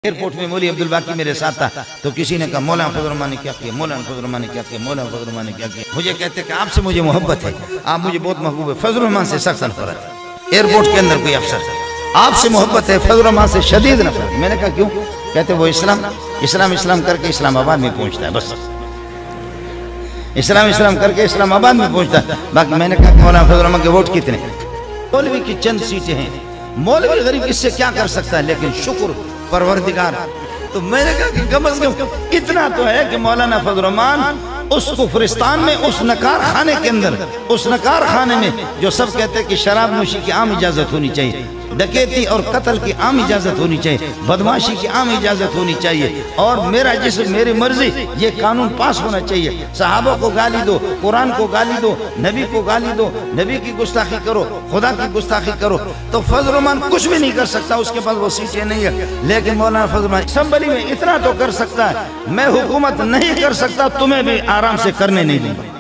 Airport میں مولوی عبدالباقی میرے ساتھ تھا تو کسی نے کہا مولانا فضل الرحمان نے کیا کیا، مولانا فضل الرحمان نے کیا کیا، مولانا فضل الرحمان نے کیا کیا. مجھے کہتے کہ آپ سے مجھے محبت ہے، آپ مجھے بہت محبوب ہے. فضل الرحمان سے سخت نفرت ہے. ایئرپورٹ کے اندر کوئی افسر آپ سے محبت ہے، فضل الرحمان سے شدید نفرت. میں نے کہا کیوں؟ کہتے وہ اسلام کر کے اسلام آباد میں پہنچتا ہے، بس اسلام کر کے اسلام آباد میں پہنچتا ہے. باقی میں نے کہا کہ مولانا فضل الرحمان کے ووٹ کتنے؟ مولوی کی چند سیٹیں ہیں، مولوی غریب اس سے کیا کر سکتا ہے، لیکن شکر پروردگار. تو میں نے کہا کہ کم از کم اتنا تو ہے کہ مولانا فضل الرحمان اس کفرستان میں، اس نکار خانے کے اندر، اس نکار خانے میں جو سب کہتے ہیں کہ شراب نوشی کی عام اجازت ہونی چاہیے، ڈکیتی اور قتل کی عام اجازت ہونی چاہیے، بدماشی کی عام اجازت ہونی چاہیے، اور میرا جسم میری مرضی، یہ قانون پاس ہونا چاہیے. صحابہ کو گالی دو، قرآن کو گالی دو، نبی کو گالی دو، نبی کی گستاخی کرو، خدا کی گستاخی کرو. تو فضل الرحمان کچھ بھی نہیں کر سکتا، اس کے پاس وہ سیٹیں نہیں ہے. لیکن مولانا فضل الرحمان اسمبلی میں اتنا تو کر سکتا ہے، میں حکومت نہیں کر سکتا، تمہیں بھی آرام سے کرنے نہیں دوں گا.